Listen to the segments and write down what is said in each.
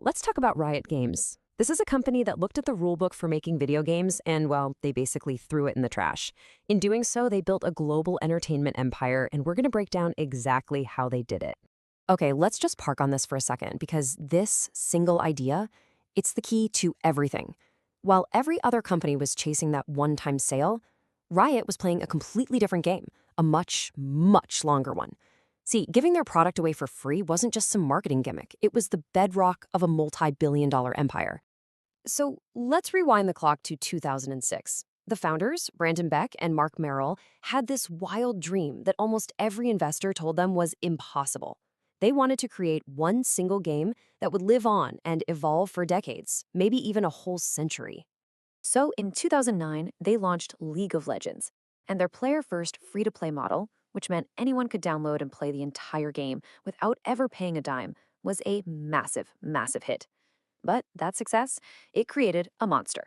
Let's talk about Riot Games. This is a company that looked at the rulebook for making video games and, well, they basically threw it in the trash. In doing so, they built a global entertainment empire, and we're going to break down exactly how they did it. Okay, let's just park on this for a second because this single idea, it's the key to everything. While every other company was chasing that one-time sale, Riot was playing a completely different game, a much, much longer one. See, giving their product away for free wasn't just some marketing gimmick. It was the bedrock of a multi-billion-dollar empire. So let's rewind the clock to 2006. The founders, Beck and Merrill, had this wild dream that almost every investor told them was impossible. They wanted to create one single game that would live on and evolve for decades, maybe even a whole century. So in 2009, they launched League of Legends, and their player-first free-to-play model, which meant anyone could download and play the entire game without ever paying a dime, was a massive, massive hit. But that success, it created a monster.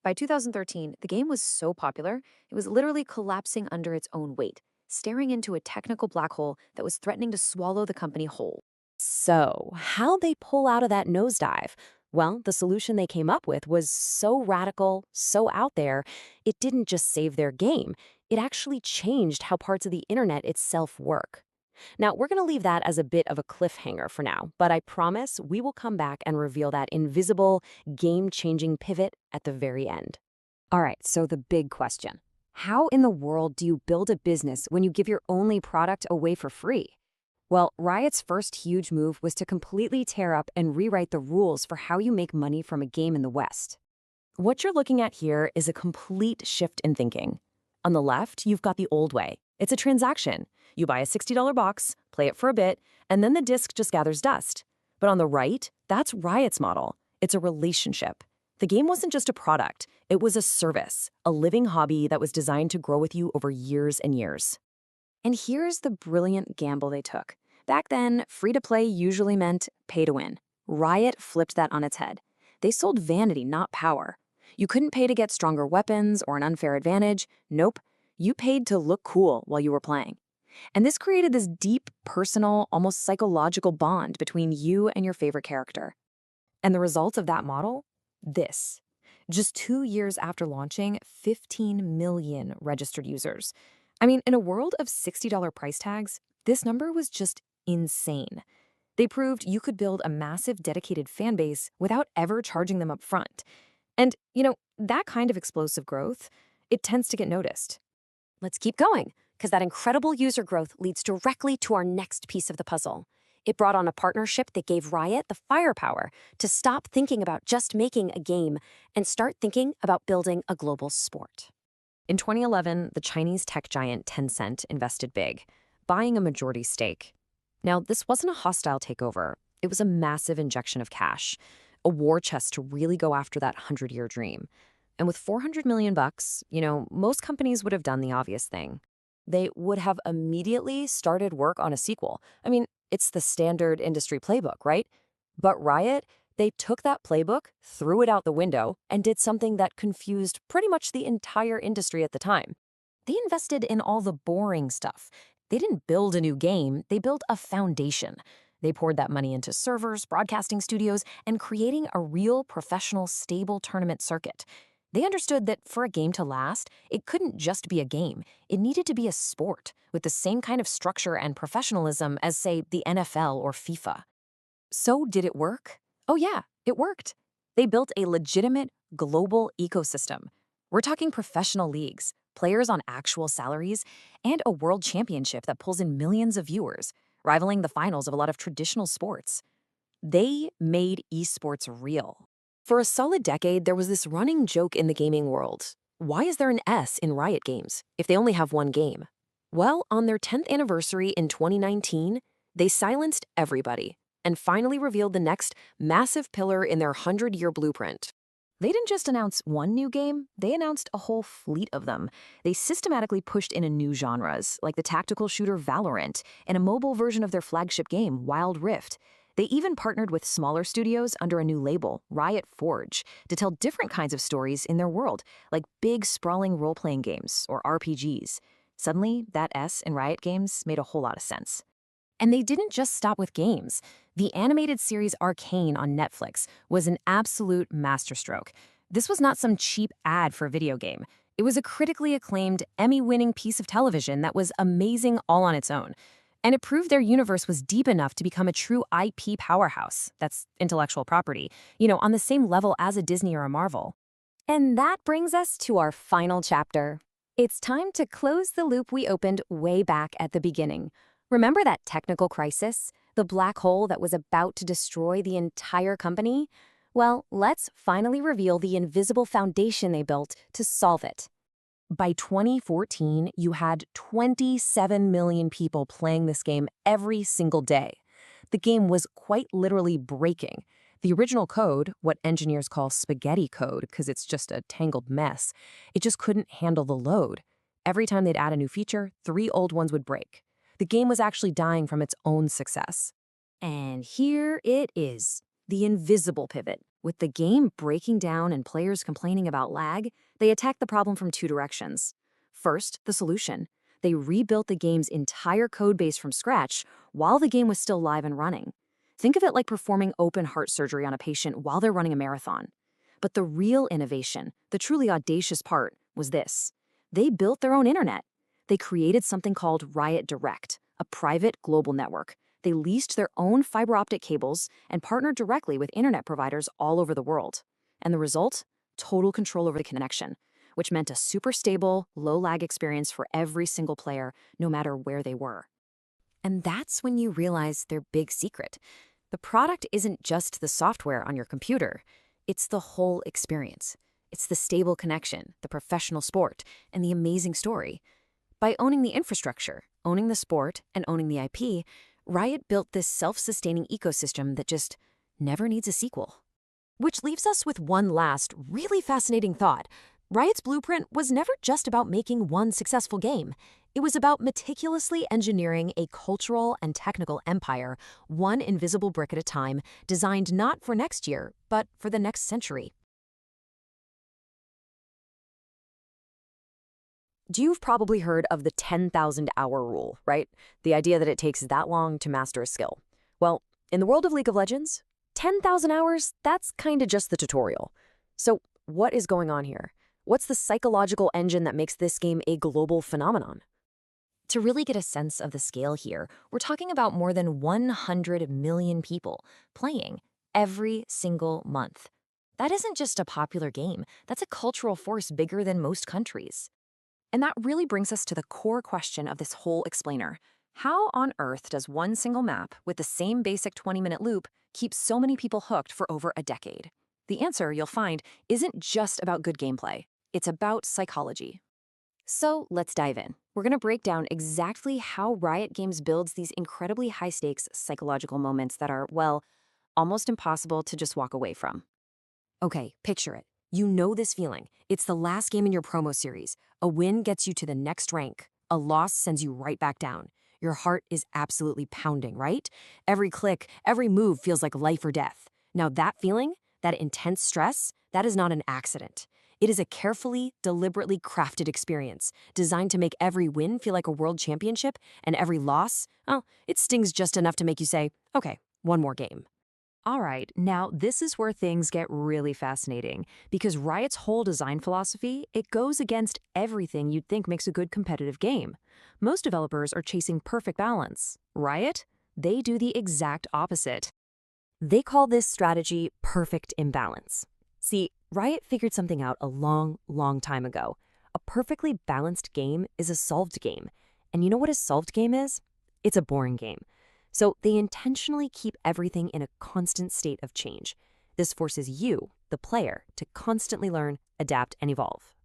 By 2013, the game was so popular, it was literally collapsing under its own weight, staring into a technical black hole that was threatening to swallow the company whole. So, how'd they pull out of that nosedive? Well, the solution they came up with was so radical, so out there, it didn't just save their game. It actually changed how parts of the internet itself work. Now, we're going to leave that as a bit of a cliffhanger for now, but I promise we will come back and reveal that invisible, game-changing pivot at the very end. All right, so the big question. How in the world do you build a business when you give your only product away for free? Well, Riot's first huge move was to completely tear up and rewrite the rules for how you make money from a game in the West. What you're looking at here is a complete shift in thinking. On the left, you've got the old way. It's a transaction. You buy a $60 box, play it for a bit, and then the disc just gathers dust. But on the right, that's Riot's model. It's a relationship. The game wasn't just a product. It was a service, a living hobby that was designed to grow with you over years and years. And here's the brilliant gamble they took. Back then, free-to-play usually meant pay to win. Riot flipped that on its head. They sold vanity, not power. You couldn't pay to get stronger weapons or an unfair advantage. Nope. You paid to look cool while you were playing. And this created this deep, personal, almost psychological bond between you and your favorite character. And the result of that model? This. Just 2 years after launching, 15 million registered users. I mean, in a world of $60 price tags, this number was just insane. They proved you could build a massive dedicated fan base without ever charging them up front. And, that kind of explosive growth, it tends to get noticed. Let's keep going, because that incredible user growth leads directly to our next piece of the puzzle. It brought on a partnership that gave Riot the firepower to stop thinking about just making a game and start thinking about building a global sport. In 2011, the Chinese tech giant Tencent invested big, buying a majority stake. Now, this wasn't a hostile takeover. It was a massive injection of cash, a war chest to really go after that 100-year dream. And with $400 million bucks, most companies would have done the obvious thing. They would have immediately started work on a sequel. I mean, it's the standard industry playbook, right? But Riot, they took that playbook, threw it out the window, and did something that confused pretty much the entire industry at the time. They invested in all the boring stuff. They didn't build a new game, they built a foundation. They poured that money into servers, broadcasting studios, and creating a real professional, stable tournament circuit. They understood that for a game to last, it couldn't just be a game. It needed to be a sport with the same kind of structure and professionalism as, say, the NFL or FIFA. So did it work? Oh yeah, it worked. They built a legitimate global ecosystem. We're talking professional leagues, players on actual salaries, and a world championship that pulls in millions of viewers, rivaling the finals of a lot of traditional sports. They made esports real. For a solid decade, there was this running joke in the gaming world. Why is there an S in Riot Games if they only have one game? Well, on their 10th anniversary in 2019, they silenced everybody and finally revealed the next massive pillar in their 100-year blueprint. They didn't just announce one new game, they announced a whole fleet of them. They systematically pushed in new genres, like the tactical shooter Valorant, and a mobile version of their flagship game, Wild Rift. They even partnered with smaller studios under a new label, Riot Forge, to tell different kinds of stories in their world, like big, sprawling role-playing games, or RPGs. Suddenly, that S in Riot Games made a whole lot of sense. And they didn't just stop with games. The animated series Arcane on Netflix was an absolute masterstroke. This was not some cheap ad for a video game. It was a critically acclaimed, Emmy-winning piece of television that was amazing all on its own. And it proved their universe was deep enough to become a true IP powerhouse. That's intellectual property, on the same level as a Disney or a Marvel. And that brings us to our final chapter. It's time to close the loop we opened way back at the beginning. Remember that technical crisis? The black hole that was about to destroy the entire company? Well, let's finally reveal the invisible foundation they built to solve it. By 2014, you had 27 million people playing this game every single day. The game was quite literally breaking. The original code, what engineers call spaghetti code because it's just a tangled mess, it just couldn't handle the load. Every time they'd add a new feature, 3 old ones would break. The game was actually dying from its own success. And here it is, the invisible pivot. With the game breaking down and players complaining about lag, they attacked the problem from 2 directions. First, the solution. They rebuilt the game's entire code base from scratch while the game was still live and running. Think of it like performing open heart surgery on a patient while they're running a marathon. But the real innovation, the truly audacious part, was this. They built their own internet. They created something called Riot Direct, a private global network. They leased their own fiber optic cables and partnered directly with internet providers all over the world. And the result? Total control over the connection, which meant a super stable, low-lag experience for every single player, no matter where they were. And that's when you realize their big secret. The product isn't just the software on your computer. It's the whole experience. It's the stable connection, the professional sport, and the amazing story. By owning the infrastructure, owning the sport, and owning the IP, Riot built this self-sustaining ecosystem that just never needs a sequel. Which leaves us with one last, really fascinating thought. Riot's blueprint was never just about making one successful game. It was about meticulously engineering a cultural and technical empire, one invisible brick at a time, designed not for next year, but for the next century. You've probably heard of the 10,000-hour rule, right? The idea that it takes that long to master a skill. Well, in the world of League of Legends, 10,000 hours, that's kinda just the tutorial. So what is going on here? What's the psychological engine that makes this game a global phenomenon? To really get a sense of the scale here, we're talking about more than 100 million people playing every single month. That isn't just a popular game, that's a cultural force bigger than most countries. And that really brings us to the core question of this whole explainer. How on earth does one single map with the same basic 20-minute loop keep so many people hooked for over a decade? The answer, you'll find, isn't just about good gameplay. It's about psychology. So let's dive in. We're going to break down exactly how Riot Games builds these incredibly high-stakes psychological moments that are, well, almost impossible to just walk away from. Okay, picture it. You know this feeling. It's the last game in your promo series. A win gets you to the next rank. A loss sends you right back down. Your heart is absolutely pounding, right? Every click, every move feels like life or death. Now that feeling, that intense stress, that is not an accident. It is a carefully, deliberately crafted experience, designed to make every win feel like a world championship, and every loss, well, it stings just enough to make you say, okay, one more game. All right, now this is where things get really fascinating, because Riot's whole design philosophy, it goes against everything you'd think makes a good competitive game. Most developers are chasing perfect balance. Riot, they do the exact opposite. They call this strategy perfect imbalance. See, Riot figured something out a long, long time ago. A perfectly balanced game is a solved game. And you know what a solved game is? It's a boring game. So they intentionally keep everything in a constant state of change. This forces you, the player, to constantly learn, adapt, and evolve.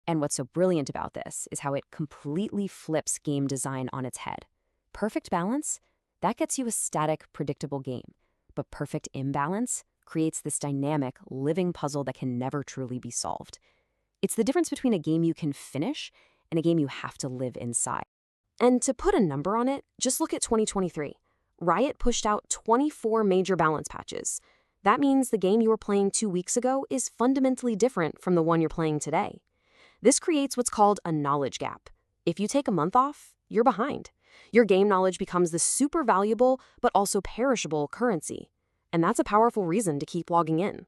And what's so brilliant about this is how it completely flips game design on its head. Perfect balance, that gets you a static, predictable game. But perfect imbalance creates this dynamic, living puzzle that can never truly be solved. It's the difference between a game you can finish and a game you have to live inside. And to put a number on it, just look at 2023. Riot pushed out 24 major balance patches. That means the game you were playing 2 weeks ago is fundamentally different from the one you're playing today. This creates what's called a knowledge gap. If you take a month off, you're behind. Your game knowledge becomes this super valuable but also perishable currency. And that's a powerful reason to keep logging in.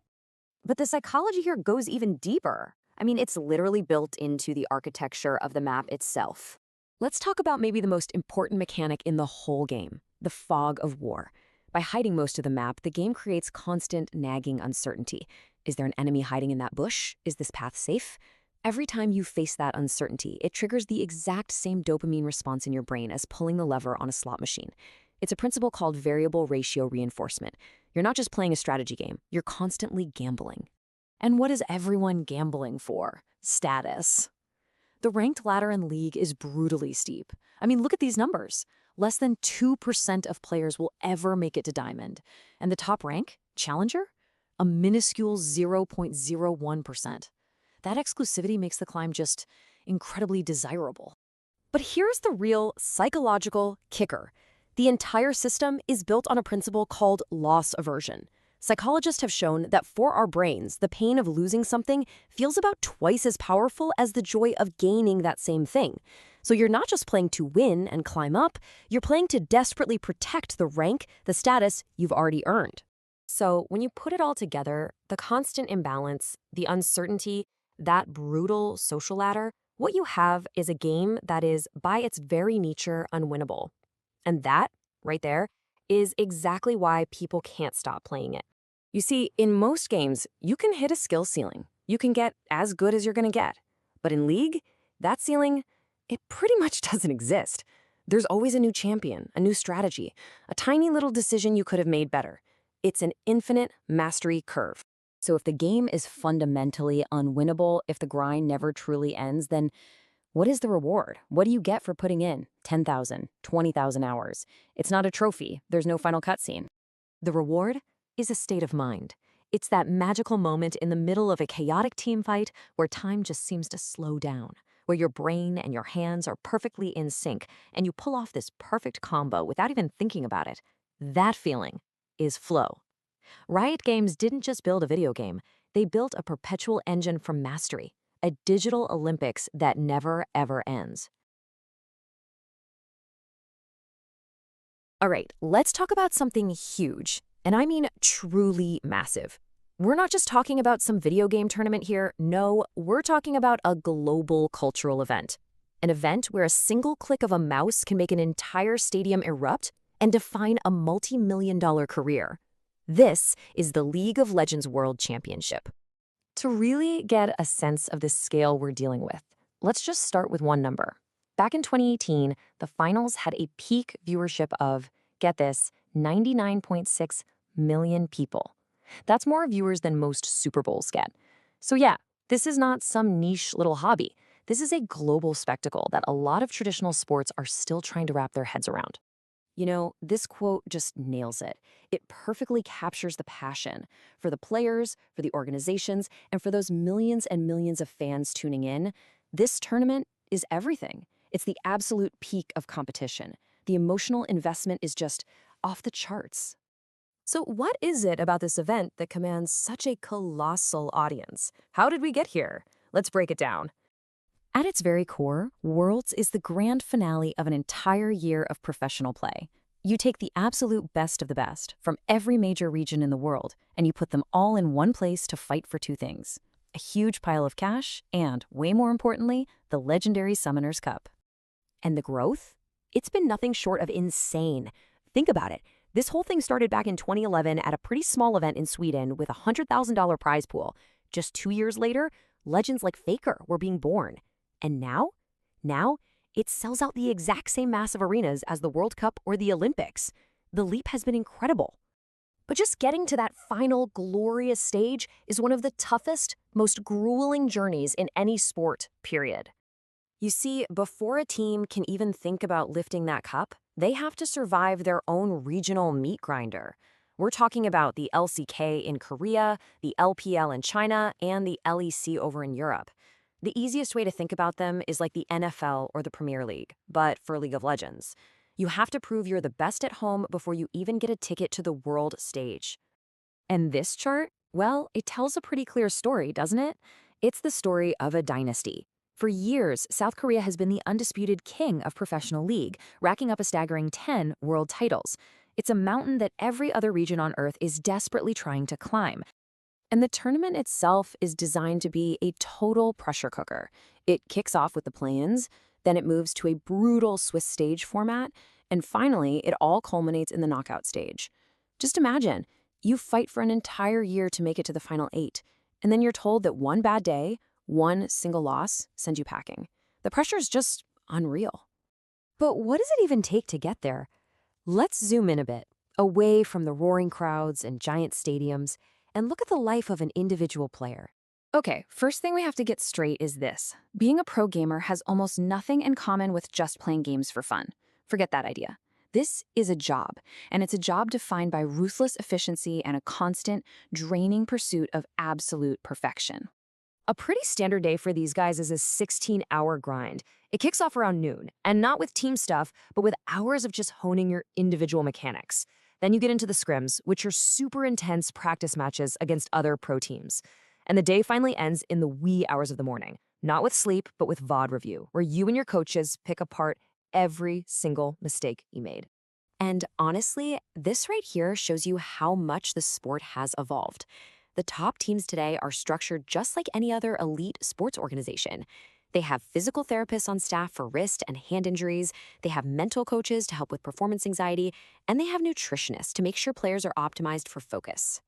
But the psychology here goes even deeper. I mean, it's literally built into the architecture of the map itself. Let's talk about maybe the most important mechanic in the whole game, the fog of war. By hiding most of the map, the game creates constant, nagging uncertainty. Is there an enemy hiding in that bush? Is this path safe? Every time you face that uncertainty, it triggers the exact same dopamine response in your brain as pulling the lever on a slot machine. It's a principle called variable ratio reinforcement. You're not just playing a strategy game, you're constantly gambling. And what is everyone gambling for? Status. The ranked ladder in League is brutally steep. I mean, look at these numbers. Less than 2% of players will ever make it to Diamond. And the top rank, Challenger? A minuscule 0.01%. That exclusivity makes the climb just incredibly desirable. But here's the real psychological kicker. The entire system is built on a principle called loss aversion. Psychologists have shown that for our brains, the pain of losing something feels about twice as powerful as the joy of gaining that same thing. So you're not just playing to win and climb up, you're playing to desperately protect the rank, the status you've already earned. So when you put it all together, the constant imbalance, the uncertainty, that brutal social ladder, what you have is a game that is, by its very nature, unwinnable. And that, right there, is exactly why people can't stop playing it. You see, in most games, you can hit a skill ceiling. You can get as good as you're going to get. But in League, that ceiling, it pretty much doesn't exist. There's always a new champion, a new strategy, a tiny little decision you could have made better. It's an infinite mastery curve. So if the game is fundamentally unwinnable, if the grind never truly ends, then what is the reward? What do you get for putting in 10,000, 20,000 hours? It's not a trophy. There's no final cutscene. The reward is a state of mind. It's that magical moment in the middle of a chaotic team fight where time just seems to slow down, where your brain and your hands are perfectly in sync, and you pull off this perfect combo without even thinking about it. That feeling is flow. Riot Games didn't just build a video game. They built a perpetual engine for mastery, a digital Olympics that never, ever ends. All right, let's talk about something huge, and I mean truly massive. We're not just talking about some video game tournament here. No, we're talking about a global cultural event. An event where a single click of a mouse can make an entire stadium erupt and define a multi-million-dollar career. This is the League of Legends World Championship. To really get a sense of the scale we're dealing with, let's just start with one number. Back in 2018, the finals had a peak viewership of, get this, 99.6 million people. That's more viewers than most Super Bowls get. So yeah, this is not some niche little hobby. This is a global spectacle that a lot of traditional sports are still trying to wrap their heads around. You know, this quote just nails it. It perfectly captures the passion for the players, for the organizations, and for those millions and millions of fans tuning in. This tournament is everything. It's the absolute peak of competition. The emotional investment is just off the charts. So what is it about this event that commands such a colossal audience? How did we get here? Let's break it down. At its very core, Worlds is the grand finale of an entire year of professional play. You take the absolute best of the best from every major region in the world, and you put them all in one place to fight for two things: a huge pile of cash and, way more importantly, the legendary Summoner's Cup. And the growth? It's been nothing short of insane. Think about it. This whole thing started back in 2011 at a pretty small event in Sweden with a $100,000 prize pool. Just 2 years later, legends like Faker were being born. And now, it sells out the exact same massive arenas as the World Cup or the Olympics. The leap has been incredible. But just getting to that final glorious stage is one of the toughest, most grueling journeys in any sport, period. You see, before a team can even think about lifting that cup, they have to survive their own regional meat grinder. We're talking about the LCK in Korea, the LPL in China, and the LEC over in Europe. The easiest way to think about them is like the NFL or the Premier League, but for League of Legends. You have to prove you're the best at home before you even get a ticket to the world stage. And this chart, well, it tells a pretty clear story, doesn't it? It's the story of a dynasty. For years, South Korea has been the undisputed king of professional league, racking up a staggering 10 world titles. It's a mountain that every other region on Earth is desperately trying to climb. And the tournament itself is designed to be a total pressure cooker. It kicks off with the play-ins, then it moves to a brutal Swiss stage format, and finally, it all culminates in the knockout stage. Just imagine, you fight for an entire year to make it to the final 8, and then you're told that one bad day, one single loss, sends you packing. The pressure is just unreal. But what does it even take to get there? Let's zoom in a bit, away from the roaring crowds and giant stadiums, and look at the life of an individual player. Okay, first thing we have to get straight is this. Being a pro gamer has almost nothing in common with just playing games for fun. Forget that idea. This is a job, and it's a job defined by ruthless efficiency and a constant, draining pursuit of absolute perfection. A pretty standard day for these guys is a 16-hour grind. It kicks off around noon, and not with team stuff, but with hours of just honing your individual mechanics. Then you get into the scrims, which are super intense practice matches against other pro teams. And the day finally ends in the wee hours of the morning, not with sleep, but with VOD review, where you and your coaches pick apart every single mistake you made. And honestly, this right here shows you how much the sport has evolved. The top teams today are structured just like any other elite sports organization. They have physical therapists on staff for wrist and hand injuries, they have mental coaches to help with performance anxiety, and they have nutritionists to make sure players are optimized for focus.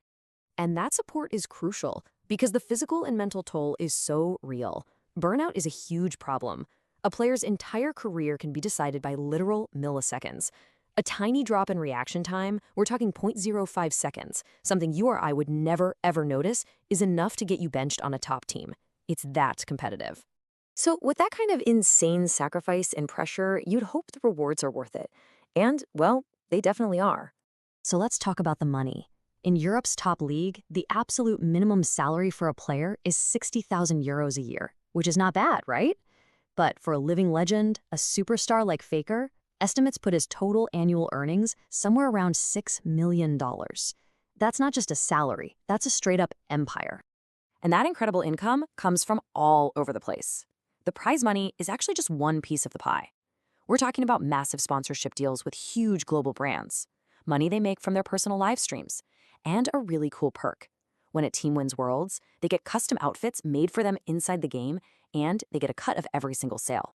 And that support is crucial because the physical and mental toll is so real. Burnout is a huge problem. A player's entire career can be decided by literal milliseconds. A tiny drop in reaction time, we're talking 0.05 seconds, something you or I would never ever notice, is enough to get you benched on a top team. It's that competitive. So with that kind of insane sacrifice and pressure, you'd hope the rewards are worth it. And, well, they definitely are. So let's talk about the money. In Europe's top league, the absolute minimum salary for a player is 60,000 euros a year, which is not bad, right? But for a living legend, a superstar like Faker, estimates put his total annual earnings somewhere around $6 million. That's not just a salary, that's a straight-up empire. And that incredible income comes from all over the place. The prize money is actually just one piece of the pie. We're talking about massive sponsorship deals with huge global brands, money they make from their personal live streams, and a really cool perk. When a team wins Worlds, they get custom outfits made for them inside the game, and they get a cut of every single sale.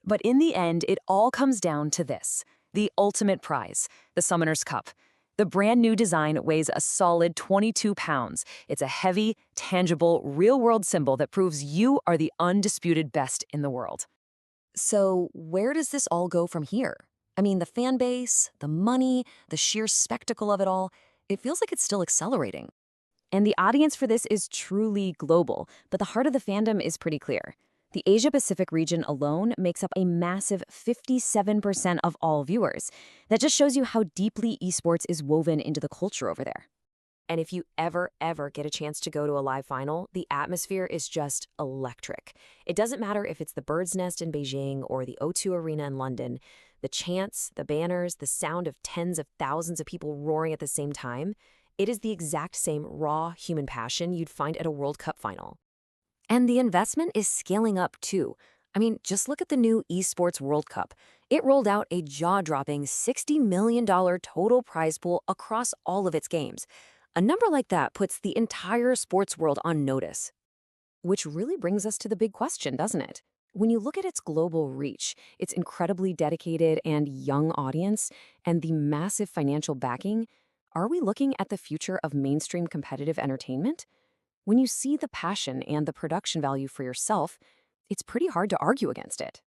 But in the end, it all comes down to this, the ultimate prize, the Summoner's Cup. The brand new design weighs a solid 22 pounds. It's a heavy, tangible, real-world symbol that proves you are the undisputed best in the world. So where does this all go from here? I mean, the fan base, the money, the sheer spectacle of it all, it feels like it's still accelerating. And the audience for this is truly global, but the heart of the fandom is pretty clear. The Asia-Pacific region alone makes up a massive 57% of all viewers. That just shows you how deeply esports is woven into the culture over there. And if you ever get a chance to go to a live final, the atmosphere is just electric. It doesn't matter if it's the Bird's Nest in Beijing or the O2 Arena in London. The chants, the banners, the sound of tens of thousands of people roaring at the same time, it is the exact same raw human passion you'd find at a World Cup final. And the investment is scaling up too. I mean, just look at the new Esports World Cup. It rolled out a jaw-dropping $60 million total prize pool across all of its games. A number like that puts the entire sports world on notice. Which really brings us to the big question, doesn't it? When you look at its global reach, its incredibly dedicated and young audience, and the massive financial backing, are we looking at the future of mainstream competitive entertainment? When you see the passion and the production value for yourself, it's pretty hard to argue against it.